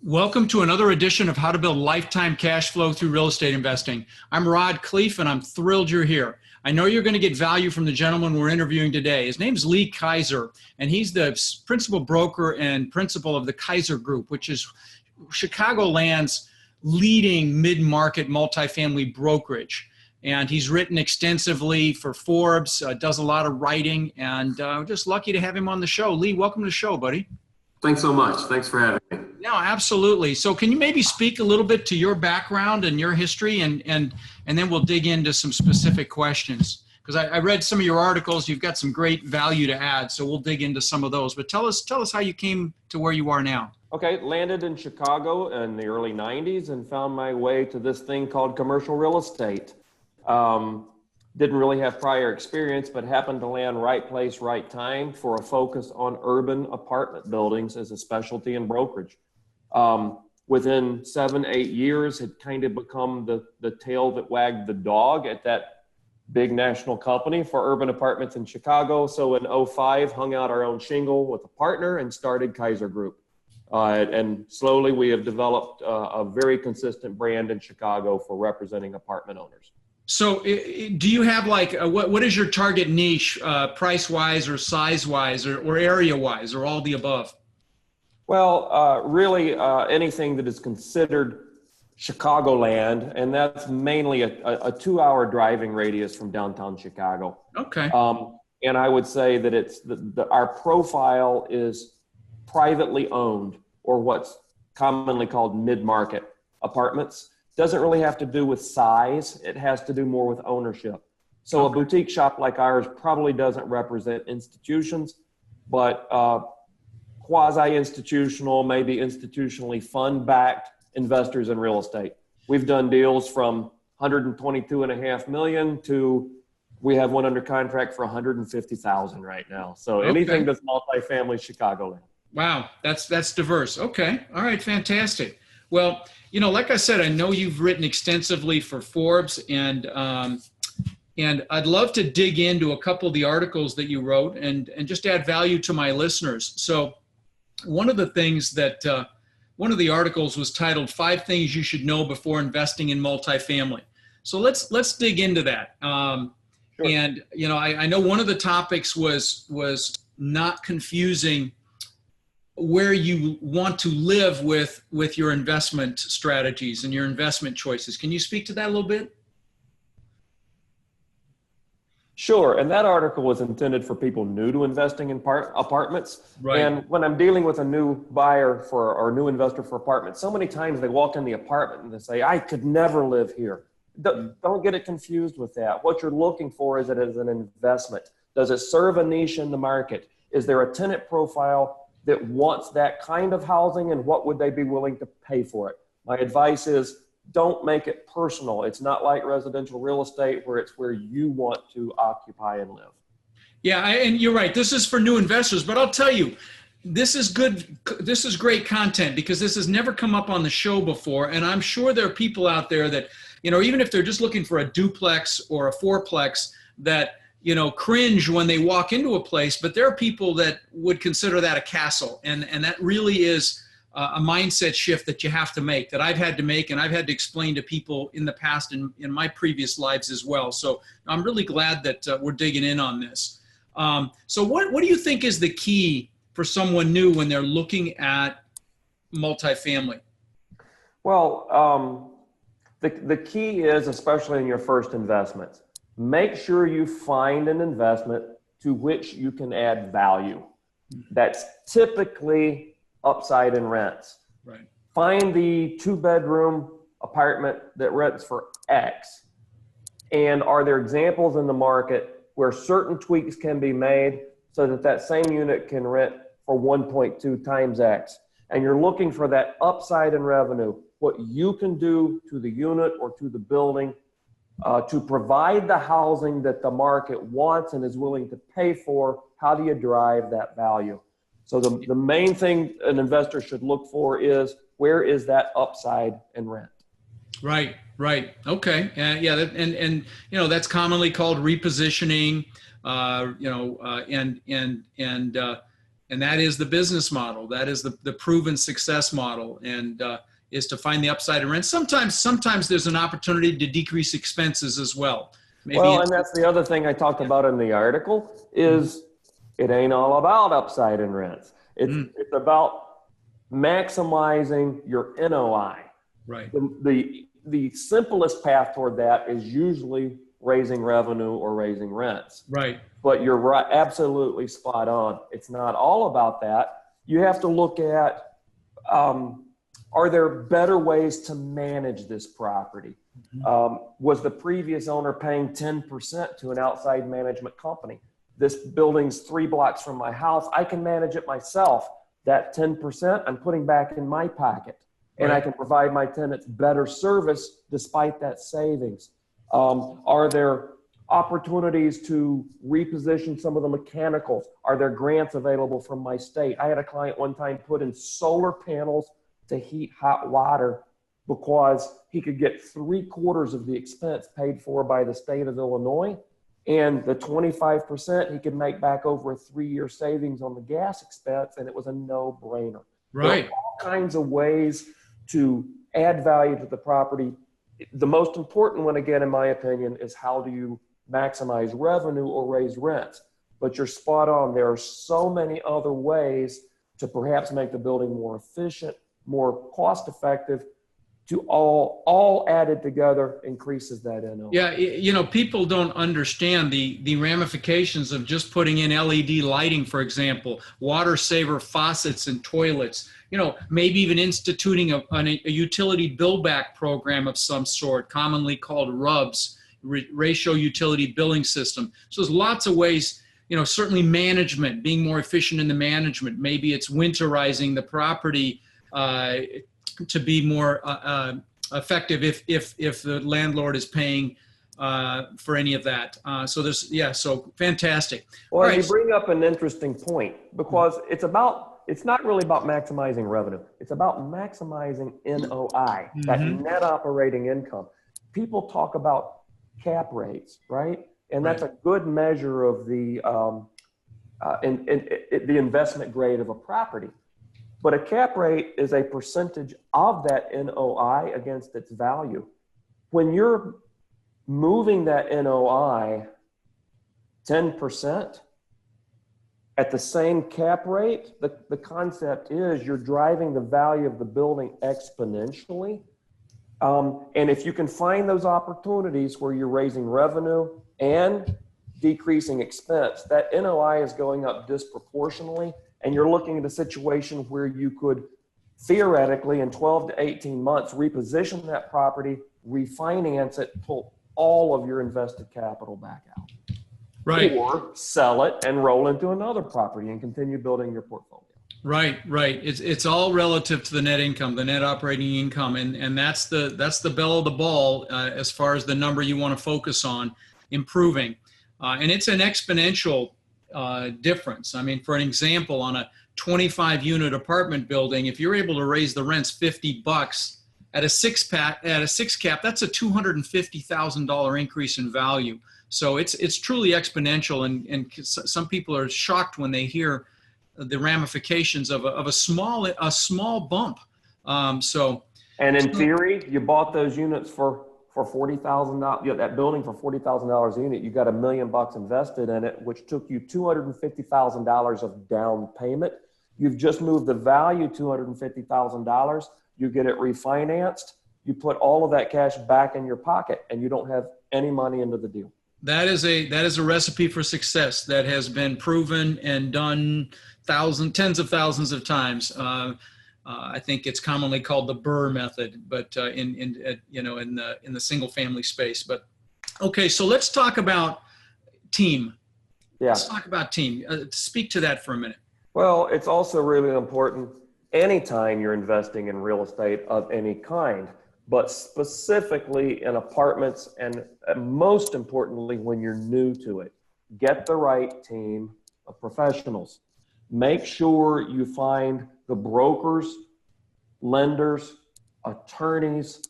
Welcome to another edition of How to Build Lifetime Cash Flow Through Real Estate Investing. I'm Khleif, and I'm thrilled you're here. I know you're going to get value from the gentleman we're interviewing today. His name's Lee Kiser, and he's the principal broker and principal of the Kiser Group, which is Chicagoland's leading mid-market multifamily brokerage. And he's written extensively for Forbes, does a lot of writing, and we're just lucky to have him on the show. Lee, welcome to the show, buddy. Thanks so much. Thanks for having me. No, absolutely. So can you maybe speak a little bit to your background and your history, and then we'll dig into some specific questions? Because I read some of your articles. You've got some great value to add, so we'll dig into some of those. But tell us how you came to where you are now. Okay, landed in Chicago in the early 90s and found my way to this thing called commercial real estate. Didn't really have prior experience, but happened to land right place, right time for a focus on urban apartment buildings as a specialty in brokerage. Within 7-8 years, it kind of become the tail that wagged the dog at that big national company for urban apartments in Chicago. So in 2005, hung out our own shingle with a partner and started Kiser Group. And slowly we have developed a very consistent brand in Chicago for representing apartment owners. So do you have what is your target niche, price-wise or size-wise or area-wise or all the above? Well, really anything that is considered Chicagoland, and that's mainly a 2-hour driving radius from downtown Chicago. Okay. And I would say that it's our profile is privately owned, or what's commonly called mid-market apartments. Doesn't really have to do with size. It has to do more with ownership. So a boutique shop like ours probably doesn't represent institutions, but quasi-institutional, maybe institutionally fund-backed investors in real estate. We've done deals from $122.5 million to we have one under contract for $150,000 right now. So anything that's multifamily Chicagoland. Wow, that's diverse. Okay, all right, fantastic. Well, like I said, I know you've written extensively for Forbes, and I'd love to dig into a couple of the articles that you wrote and just add value to my listeners. So one of the things that, one of the articles was titled 5 Things You Should Know Before Investing in Multifamily. So let's dig into that. Sure. And, I know one of the topics was not confusing where you want to live with your investment strategies and your investment choices. Can you speak to that a little bit? Sure. And that article was intended for people new to investing in apartments. Right. And when I'm dealing with a new buyer or new investor for apartments, so many times they walk in the apartment and they say, I could never live here. Don't get it confused with that. What you're looking for is it as an investment. Does it serve a niche in the market? Is there a tenant profile that wants that kind of housing, and what would they be willing to pay for it? My advice is don't make it personal. It's not like residential real estate where it's where you want to occupy and live. Yeah, and you're right. This is for new investors, but I'll tell you, this is good. This is great content because this has never come up on the show before. And I'm sure there are people out there that, even if they're just looking for a duplex or a fourplex, that cringe when they walk into a place, but there are people that would consider that a castle. And that really is a mindset shift that you have to make, that I've had to make, and I've had to explain to people in the past in my previous lives as well. So I'm really glad that we're digging in on this. So what do you think is the key for someone new when they're looking at multifamily? Well, the key is, especially in your first investments, make sure you find an investment to which you can add value. That's typically upside in rents. Right. Find the 2-bedroom apartment that rents for X. And are there examples in the market where certain tweaks can be made so that same unit can rent for 1.2 times X? And you're looking for that upside in revenue, what you can do to the unit or to the building to provide the housing that the market wants and is willing to pay for. How do you drive that value? So the main thing an investor should look for is, where is that upside in rent? Right. Okay. Yeah. And that's commonly called repositioning, And that is the business model. That is the proven success model, and is to find the upside in rent. Sometimes there's an opportunity to decrease expenses as well. Maybe well, and that's the other thing I talked about in the article is it ain't all about upside in rents. It's about maximizing your NOI. right. The simplest path toward that is usually raising revenue or raising rents. Right. But you're right, absolutely spot on. It's not all about that. You have to look at, are there better ways to manage this property? Was the previous owner paying 10% to an outside management company? This building's 3 blocks from my house. I can manage it myself. That 10% I'm putting back in my pocket, and I can provide my tenants better service despite that savings. Are there opportunities to reposition some of the mechanicals? Are there grants available from my state? I had a client one time put in solar panels to heat hot water because he could get 3/4 of the expense paid for by the state of Illinois. And the 25% he could make back over a 3-year savings on the gas expense, and it was a no-brainer. Right. There are all kinds of ways to add value to the property. The most important one, again, in my opinion, is how do you maximize revenue or raise rents? But you're spot on. There are so many other ways to perhaps make the building more efficient, more cost-effective, to all added together increases that NOI. Yeah, people don't understand the ramifications of just putting in LED lighting, for example, water saver faucets and toilets, maybe even instituting a utility bill back program of some sort, commonly called RUBS, ratio utility billing system. So there's lots of ways, certainly management, being more efficient in the management. Maybe it's winterizing the property to be more effective if the landlord is paying for any of that. So fantastic. Well, you bring up an interesting point, because it's not really about maximizing revenue. It's about maximizing NOI, that net operating income. People talk about cap rates, right? And that's a good measure of the investment grade of a property. But a cap rate is a percentage of that NOI against its value. When you're moving that NOI 10% at the same cap rate, the concept is you're driving the value of the building exponentially. And if you can find those opportunities where you're raising revenue and decreasing expense, that NOI is going up disproportionately. And you're looking at a situation where you could theoretically in 12 to 18 months reposition that property, refinance it, pull all of your invested capital back out. Right. Or sell it and roll into another property and continue building your portfolio. Right. It's all relative to the net income, the net operating income, and that's the bell of the ball as far as the number you want to focus on improving, and it's an exponential difference. I mean, for an example, on a 25-unit apartment building, if you're able to raise the rents $50 at a six cap, that's a $250,000 increase in value. So it's truly exponential, and some people are shocked when they hear the ramifications of a small bump. And in theory, you bought those units for $40,000. That building for $40,000 a unit. You got $1 million invested in it, which took you $250,000 of down payment. You've just moved the value $250,000. You get it refinanced. You put all of that cash back in your pocket, and you don't have any money into the deal. That is a recipe for success that has been proven and done tens of thousands of times. I think it's commonly called the Burr method, but in the single family space. But okay, so let's talk about team. Yeah. Let's talk about team. Speak to that for a minute. Well, it's also really important anytime you're investing in real estate of any kind, but specifically in apartments, and most importantly, when you're new to it. Get the right team of professionals. Make sure you find the brokers, lenders, attorneys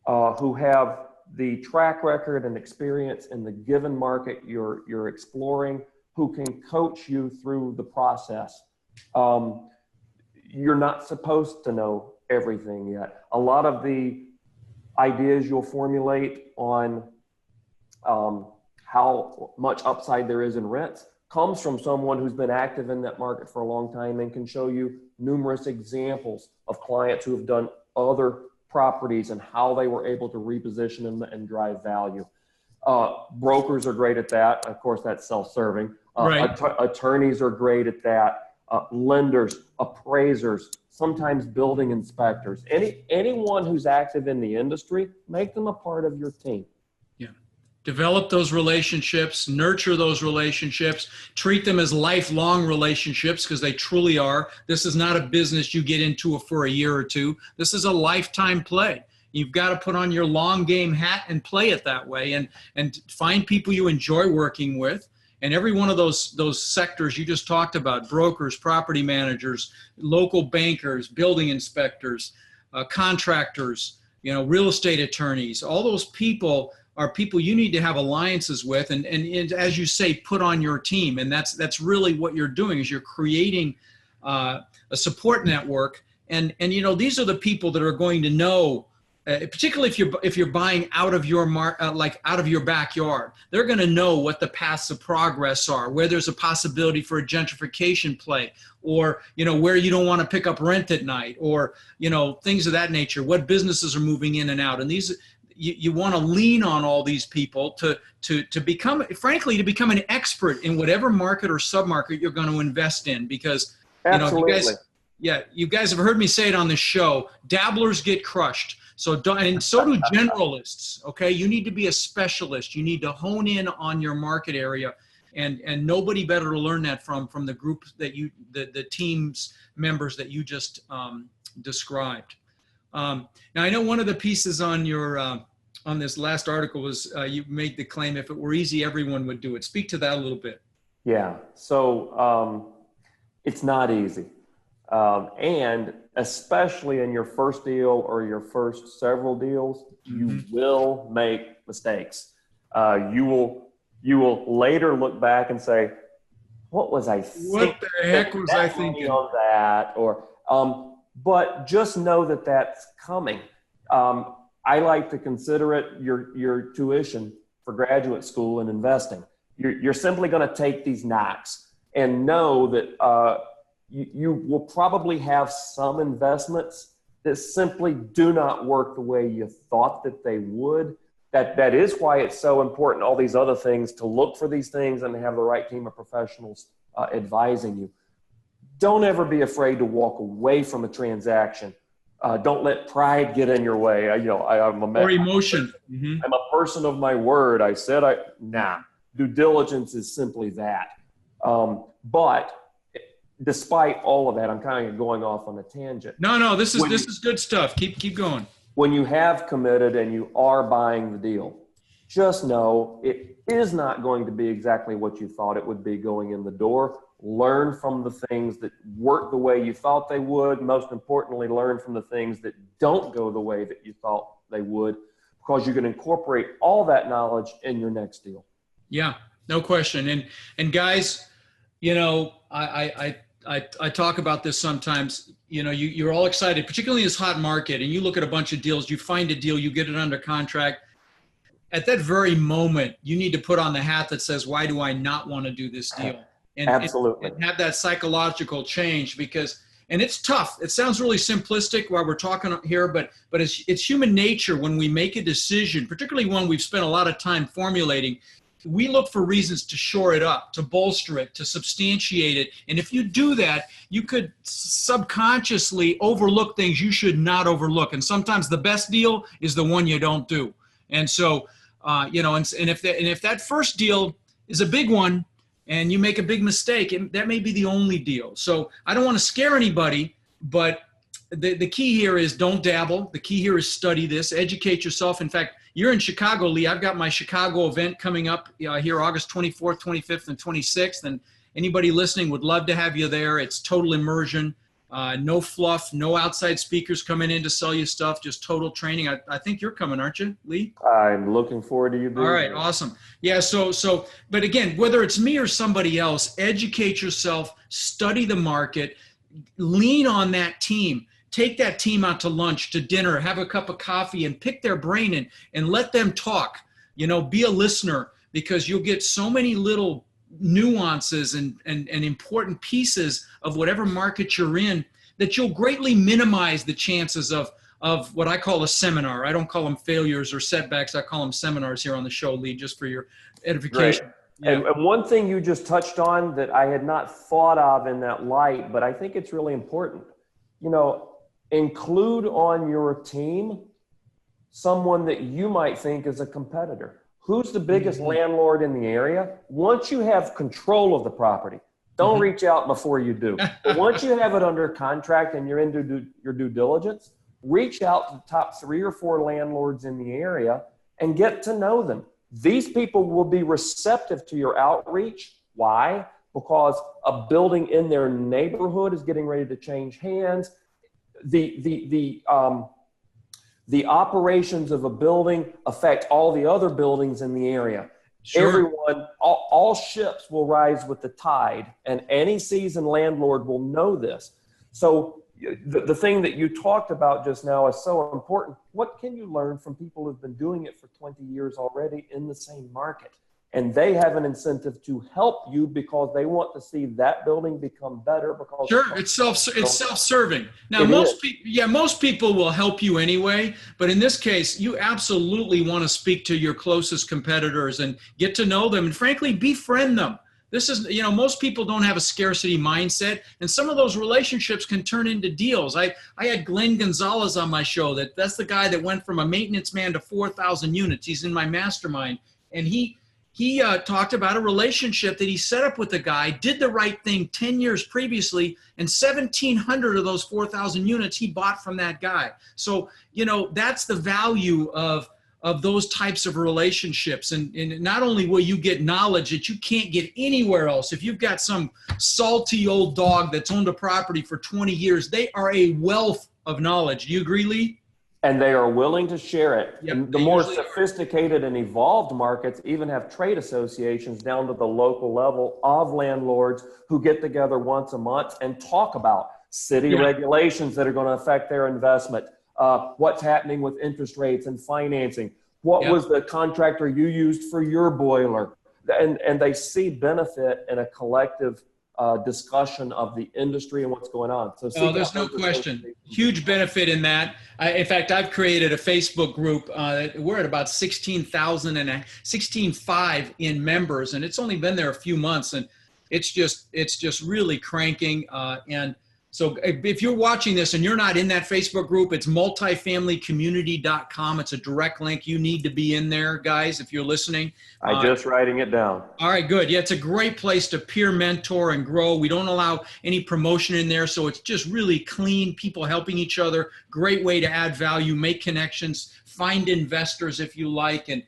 who have the track record and experience in the given market you're exploring, who can coach you through the process. You're not supposed to know everything yet. A lot of the ideas you'll formulate on how much upside there is in rents comes from someone who's been active in that market for a long time and can show you numerous examples of clients who have done other properties and how they were able to reposition them and drive value. Brokers are great at that. Of course, that's self-serving. Right. Attorneys are great at that. Lenders, appraisers, sometimes building inspectors. Anyone who's active in the industry, make them a part of your team. Yeah. Develop those relationships, nurture those relationships, treat them as lifelong relationships because they truly are. This is not a business you get into for a year or two. This is a lifetime play. You've got to put on your long game hat and play it that way, and find people you enjoy working with. And every one of those sectors you just talked about, brokers, property managers, local bankers, building inspectors, contractors, real estate attorneys, all those people are people you need to have alliances with. And as you say, put on your team. And that's really what you're doing, is you're creating a support network. And these are the people that are going to know, particularly if you're buying out of your out of your backyard, they're going to know what the paths of progress are, where there's a possibility for a gentrification play, or where you don't want to pick up rent at night, or things of that nature. What businesses are moving in and out, and these you want to lean on all these people to become, frankly, to become an expert in whatever market or submarket you're going to invest in, because Absolutely. you guys have heard me say it on this show. Dabblers get crushed. So do generalists, okay? You need to be a specialist. You need to hone in on your market area, and nobody better to learn that from the group that the team's members that you just described. Now, I know one of the pieces on your on this last article was you made the claim, if it were easy, everyone would do it. Speak to that a little bit. Yeah, so it's not easy. And especially in your first deal or your first several deals, you will make mistakes. You will later look back and say, what was I thinking? What the heck was I thinking on that? Or, but just know that that's coming. I like to consider it your tuition for graduate school and investing. You're simply going to take these knocks and know that you will probably have some investments that simply do not work the way you thought that they would. That is why it's so important, all these other things, to look for these things and to have the right team of professionals advising you. Don't ever be afraid to walk away from a transaction. Don't let pride get in your way. Or emotion. I'm a person of my word. I said, due diligence is simply that. But despite all of that, I'm kind of going off on a tangent. No, this is good stuff. Keep going. When you have committed and you are buying the deal, just know it is not going to be exactly what you thought it would be going in the door. Learn from the things that work the way you thought they would. Most importantly, learn from the things that don't go the way that you thought they would, because you can incorporate all that knowledge in your next deal. Yeah, no question. And guys, I talk about this sometimes. You're all excited, particularly in this hot market, and you look at a bunch of deals, you find a deal, you get it under contract. At that very moment, you need to put on the hat that says, why do I not want to do this deal? Absolutely. And have that psychological change, because, and it's tough. It sounds really simplistic while we're talking here, but it's human nature when we make a decision, particularly one we've spent a lot of time formulating. We look for reasons to shore it up, to bolster it, to substantiate it. And if you do that, you could subconsciously overlook things you should not overlook. And sometimes the best deal is the one you don't do. And so, and if that first deal is a big one and you make a big mistake, that may be the only deal. So I don't want to scare anybody, but the key here is don't dabble. The key here is study this, educate yourself. In fact, you're in Chicago, Lee. I've got my Chicago event coming up here August 24th, 25th, and 26th. And anybody listening would love to have you there. It's total immersion. No fluff, no outside speakers coming in to sell you stuff, just total training. I think you're coming, aren't you, Lee? I'm looking forward to you being All right, here. awesome. Yeah, but again, whether it's me or somebody else, educate yourself, study the market, lean on that team. Take that team out to lunch, to dinner, have a cup of coffee, and pick their brain and let them talk. Be a listener, because you'll get so many little nuances and important pieces of whatever market you're in that you'll greatly minimize the chances of what I call a seminar. I don't call them failures or setbacks. I call them seminars here on the show, Lee, just for your edification. Yeah. And one thing you just touched on that I had not thought of in that light, but I think it's really important, include on your team someone that you might think is a competitor. Who's the biggest landlord in the area? Once you have control of the property, don't reach out before you do. But once you have it under contract and you're into your due diligence, reach out to the top 3 or 4 landlords in the area and get to know them. These people will be receptive to your outreach. Why? Because a building in their neighborhood is getting ready to change hands. The operations of a building affect all the other buildings in the area. Sure. Everyone, all ships will rise with the tide, and any seasoned landlord will know this. So the thing that you talked about just now is so important. What can you learn from people who've been doing it for 20 years already in the same market? And they have an incentive to help you because they want to see that building become better. Because sure, it's self-serving. Now, most people will help you anyway, but in this case, you absolutely want to speak to your closest competitors and get to know them, and frankly, befriend them. This is, most people don't have a scarcity mindset, and some of those relationships can turn into deals. I had Glenn Gonzalez on my show. That's the guy that went from a maintenance man to 4,000 units. He's in my mastermind, and he talked about a relationship that he set up with a guy, did the right thing 10 years previously, and 1,700 of those 4,000 units he bought from that guy. So, that's the value of those types of relationships. And not only will you get knowledge that you can't get anywhere else. If you've got some salty old dog that's owned a property for 20 years, they are a wealth of knowledge. Do you agree, Lee? And they are willing to share it. Yep, the more sophisticated and evolved markets even have trade associations down to the local level of landlords who get together once a month and talk about city regulations that are going to affect their investment, what's happening with interest rates and financing, what was the contractor you used for your boiler, and they see benefit in a collective discussion of the industry and what's going on. So there's no question. Huge benefit in that. In fact, I've created a Facebook group. We're at about 16,500 in members, and it's only been there a few months, and it's just really cranking. And so if you're watching this and you're not in that Facebook group, it's multifamilycommunity.com. It's a direct link. You need to be in there, guys, if you're listening. I'm just writing it down. All right, good. Yeah, it's a great place to peer mentor and grow. We don't allow any promotion in there, so it's just really clean, people helping each other. Great way to add value, make connections, find investors if you like, and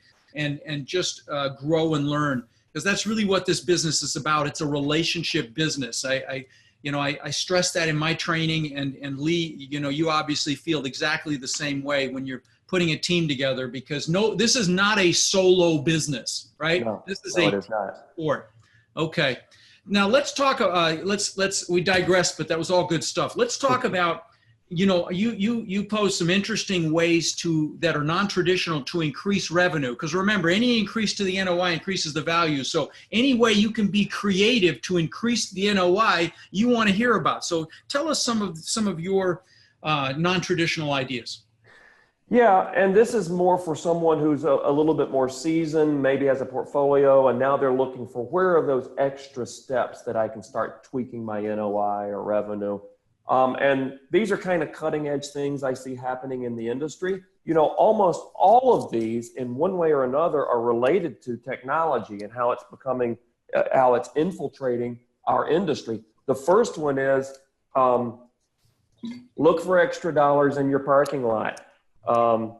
just grow and learn, because that's really what this business is about. It's a relationship business. I stress that in my training, and Lee, you obviously feel exactly the same way when you're putting a team together, because this is not a solo business, right? No, this is it is not. Sport. Okay. Now let's talk, we digress, but that was all good stuff. Let's talk about, you pose some interesting ways that are non-traditional to increase revenue. Because remember, any increase to the NOI increases the value. So any way you can be creative to increase the NOI, you want to hear about. So tell us some of your non-traditional ideas. Yeah, and this is more for someone who's a little bit more seasoned, maybe has a portfolio, and now they're looking for where are those extra steps that I can start tweaking my NOI or revenue. And these are kind of cutting edge things I see happening in the industry. Almost all of these in one way or another are related to technology and how it's how it's infiltrating our industry. The first one is look for extra dollars in your parking lot.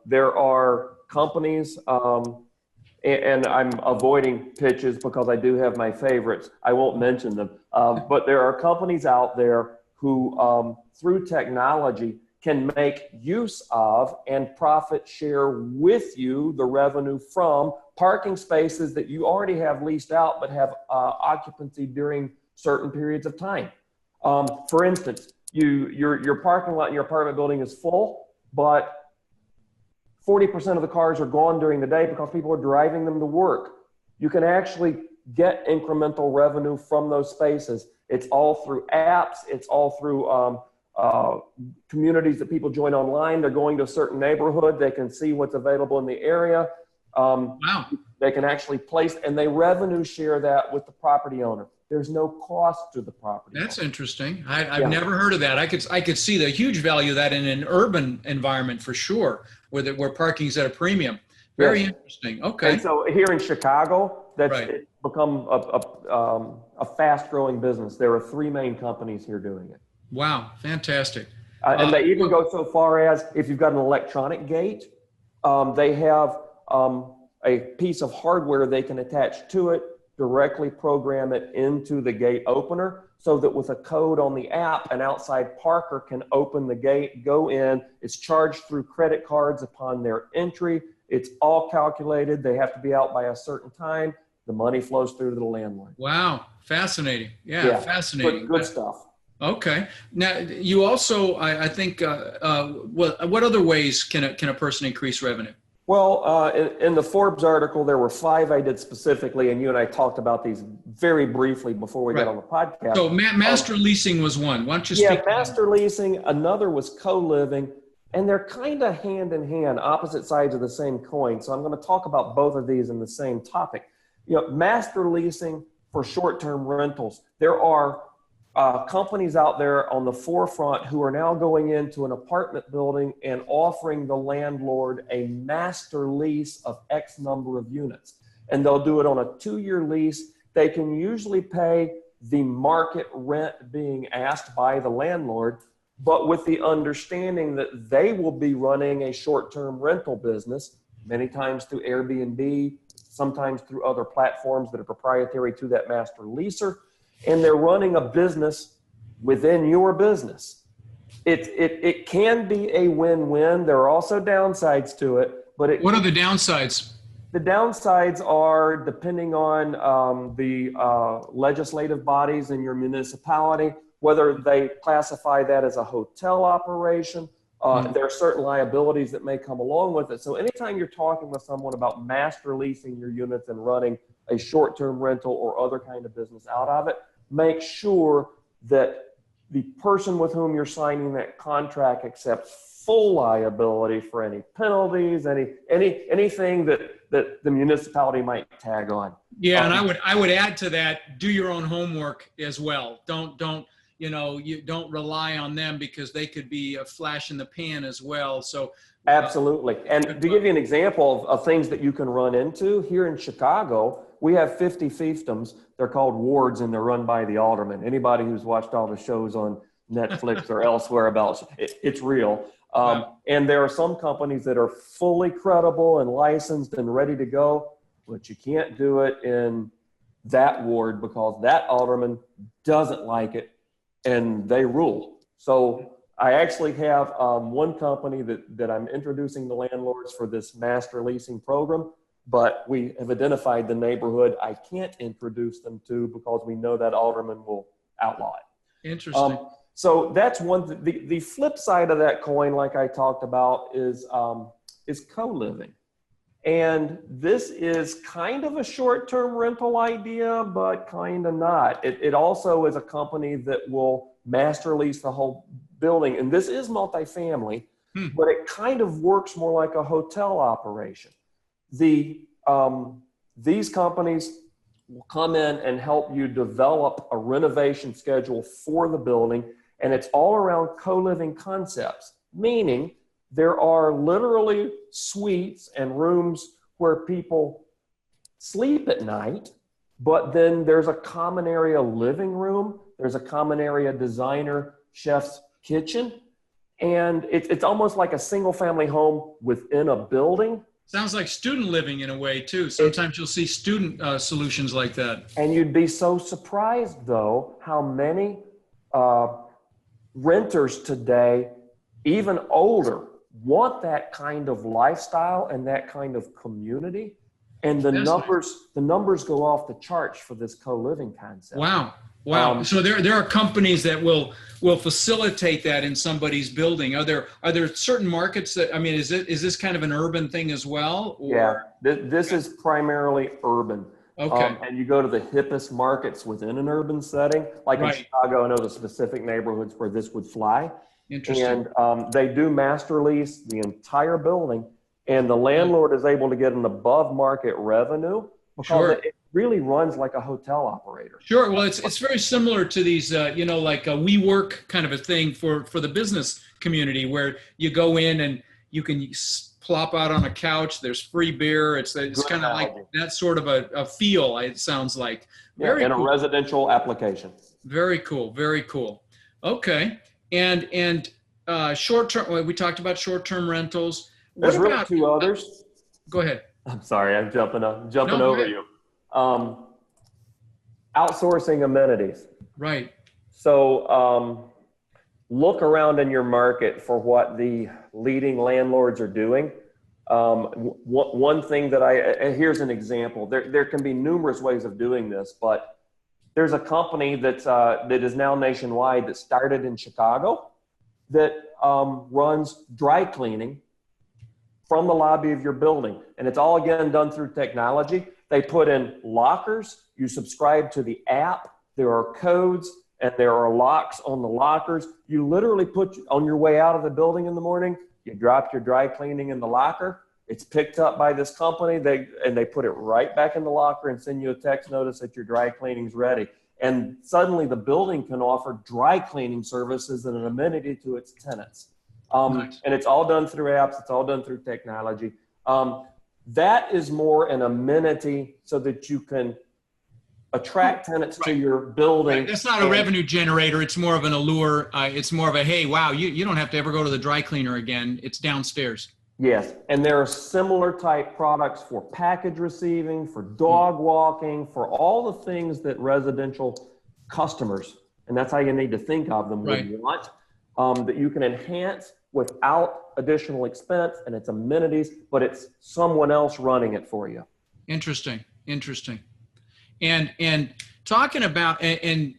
There are companies, and I'm avoiding pitches because I do have my favorites. I won't mention them. But there are companies out there who, through technology, can make use of and profit share with you the revenue from parking spaces that you already have leased out but have occupancy during certain periods of time. For instance, your parking lot in your apartment building is full, but 40% of the cars are gone during the day because people are driving them to work. You can actually get incremental revenue from those spaces. It's all through apps. It's all through communities that people join online. They're going to a certain neighborhood. They can see what's available in the area. Wow. They can actually place, and they revenue share that with the property owner. There's no cost to the property. That's owner. Interesting. I've never heard of that. I could see the huge value of that in an urban environment for sure, where parking's at a premium. Very interesting. Okay. And so here in Chicago, that's Right. become a fast-growing business. There are 3 main companies here doing it. Wow. Fantastic. And they even go so far as, if you've got an electronic gate, they have a piece of hardware they can attach to it, directly program it into the gate opener, so that with a code on the app, an outside parker can open the gate, go in. It's charged through credit cards upon their entry. It's all calculated. They have to be out by a certain time. The money flows through to the landlord. Wow. Fascinating. Yeah. Fascinating. Good stuff. Okay. Now, you also, I think, what other ways can a person increase revenue? Well, in the Forbes article, there were 5 I did specifically, and you and I talked about these very briefly before we got on the podcast. So master leasing was one. Why don't you speak? Yeah, master leasing. Another was co-living, and they're kind of hand in hand, opposite sides of the same coin. So I'm going to talk about both of these in the same topic. Master leasing for short-term rentals. There are companies out there on the forefront who are now going into an apartment building and offering the landlord a master lease of X number of units. And they'll do it on a 2-year lease. They can usually pay the market rent being asked by the landlord, but with the understanding that they will be running a short-term rental business, many times through Airbnb, sometimes through other platforms that are proprietary to that master leaser. And they're running a business within your business. It can be a win-win. There are also downsides to it, but what are the downsides? The downsides are, depending on the legislative bodies in your municipality, whether they classify that as a hotel operation. There are certain liabilities that may come along with it. So anytime you're talking with someone about master leasing your units and running a short-term rental or other kind of business out of it, make sure that the person with whom you're signing that contract accepts full liability for any penalties, anything that the municipality might tag on. Yeah, and I would add to that, do your own homework as well. You don't rely on them, because they could be a flash in the pan as well. So absolutely. And to give you an example of things that you can run into, here in Chicago, we have 50 fiefdoms. They're called wards, and they're run by the alderman. Anybody who's watched all the shows on Netflix or elsewhere about it's real. And there are some companies that are fully credible and licensed and ready to go, but you can't do it in that ward because that alderman doesn't like it, and they rule. So I actually have one company that I'm introducing the landlords for this master leasing program, but we have identified the neighborhood I can't introduce them to because we know that alderman will outlaw it. Interesting. So that's one. The flip side of that coin, like I talked about, is co-living. And this is kind of a short-term rental idea, but kind of not. It also is a company that will master lease the whole building. And this is multifamily, but it kind of works more like a hotel operation. These companies will come in and help you develop a renovation schedule for the building. And it's all around co-living concepts, meaning there are literally suites and rooms where people sleep at night, but then there's a common area living room, there's a common area designer, chef's kitchen, and it's almost like a single family home within a building. Sounds like student living in a way too. Sometimes you'll see student solutions like that. And you'd be so surprised though how many renters today, even older, want that kind of lifestyle and that kind of community. And the numbers go off the charts for this co-living concept. Wow. So there are companies that will facilitate that in somebody's building. Are there certain markets that, I mean, is this kind of an urban thing as well? Or? Yeah, this is primarily urban. Okay. And you go to the hippest markets within an urban setting, like in Chicago, I know the specific neighborhoods where this would fly. Interesting. And they do master lease the entire building, and the landlord is able to get an above market revenue because it really runs like a hotel operator. Sure. Well, it's very similar to these, like a WeWork kind of a thing for the business community, where you go in and you can plop out on a couch. There's free beer. It's kind of like that sort of a feel. It sounds like very in cool. A residential application. Very cool. Very cool. Okay. And short term. We talked about short term rentals. There's really two others. Go ahead. I'm sorry, I'm jumping over you. Outsourcing amenities. Right. So look around in your market for what the leading landlords are doing. One thing that here's an example. There can be numerous ways of doing this, but there's a company that is now nationwide that started in Chicago that runs dry cleaning from the lobby of your building. And it's all, again, done through technology. They put in lockers. You subscribe to the app. There are codes and there are locks on the lockers. You literally put on your way out of the building in the morning, you drop your dry cleaning in the locker. It's picked up by this company. They put it right back in the locker and send you a text notice that your dry cleaning's ready. And suddenly the building can offer dry cleaning services and an amenity to its tenants. Nice. And it's all done through apps. It's all done through technology. That is more an amenity so that you can attract tenants to your building. Right. That's not a revenue generator. It's more of an allure. It's more of a, hey, wow, you don't have to ever go to the dry cleaner again. It's downstairs. Yes. And there are similar type products for package receiving, for dog walking, for all the things that residential customers, and that's how you need to think of them, would want, that you can enhance without additional expense, and it's amenities, but it's someone else running it for you. Interesting. And talking about, and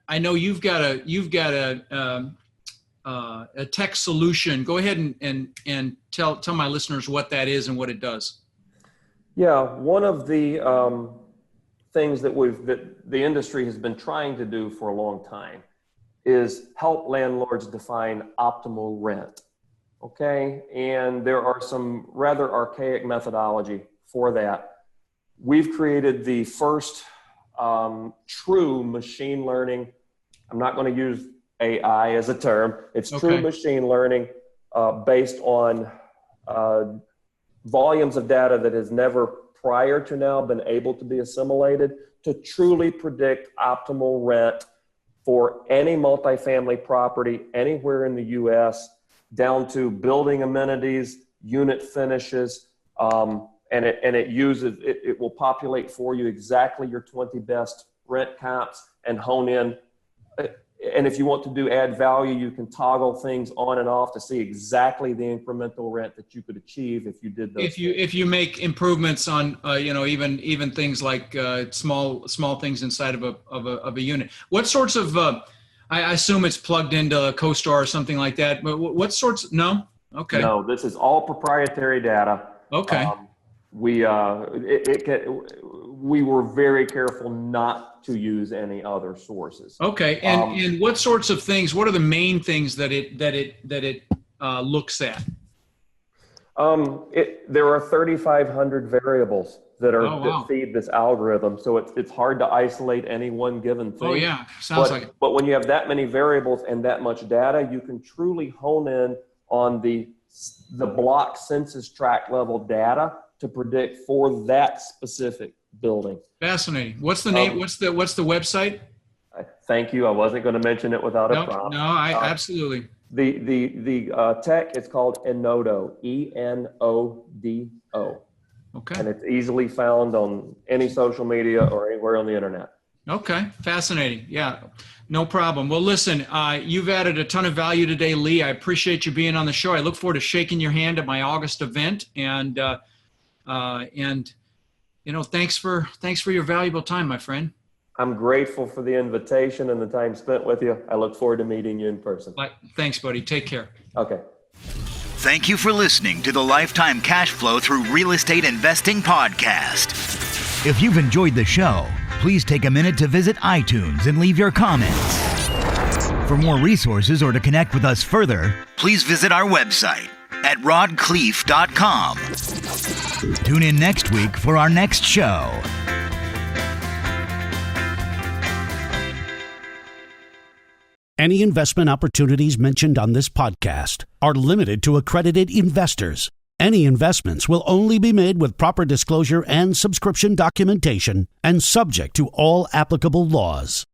I know you've got a tech solution. Go ahead and tell my listeners what that is and what it does. Yeah, one of the things that the industry has been trying to do for a long time is help landlords define optimal rent. Okay, and there are some rather archaic methodology for that. We've created the first true machine learning. I'm not going to use AI as a term. It's true machine learning based on volumes of data that has never prior to now been able to be assimilated to truly predict optimal rent for any multifamily property anywhere in the U.S., down to building amenities, unit finishes, and it will populate for you exactly your 20 best rent comps and hone in. And if you want to do add value, you can toggle things on and off to see exactly the incremental rent that you could achieve if you did those. If you make improvements on even things like small things inside of a unit. What sorts of I assume it's plugged into CoStar or something like that. But what sorts? No. Okay. No, this is all proprietary data. Okay. We were very careful not to use any other sources. Okay, and what sorts of things? What are the main things that it looks at? There are 3,500 variables that feed this algorithm, so it's hard to isolate any one given thing. Oh yeah, sounds like it. But when you have that many variables and that much data, you can truly hone in on the block census tract level data to predict for that specific building. Fascinating. What's the name? What's the website? Thank you. I wasn't going to mention it without a prompt. No, absolutely. The tech is called Enodo, ENODO. Okay. And it's easily found on any social media or anywhere on the internet. Okay, fascinating. Yeah, no problem. Well, listen, you've added a ton of value today, Lee. I appreciate you being on the show. I look forward to shaking your hand at my August event, and thanks for your valuable time, my friend. I'm grateful for the invitation and the time spent with you. I look forward to meeting you in person. Thanks, buddy. Take care. Okay. Thank you for listening to the Lifetime Cash Flow Through Real Estate Investing podcast. If you've enjoyed the show, please take a minute to visit iTunes and leave your comments. For more resources or to connect with us further, please visit our website at rodkhleif.com. Tune in next week for our next show. Any investment opportunities mentioned on this podcast are limited to accredited investors. Any investments will only be made with proper disclosure and subscription documentation and subject to all applicable laws.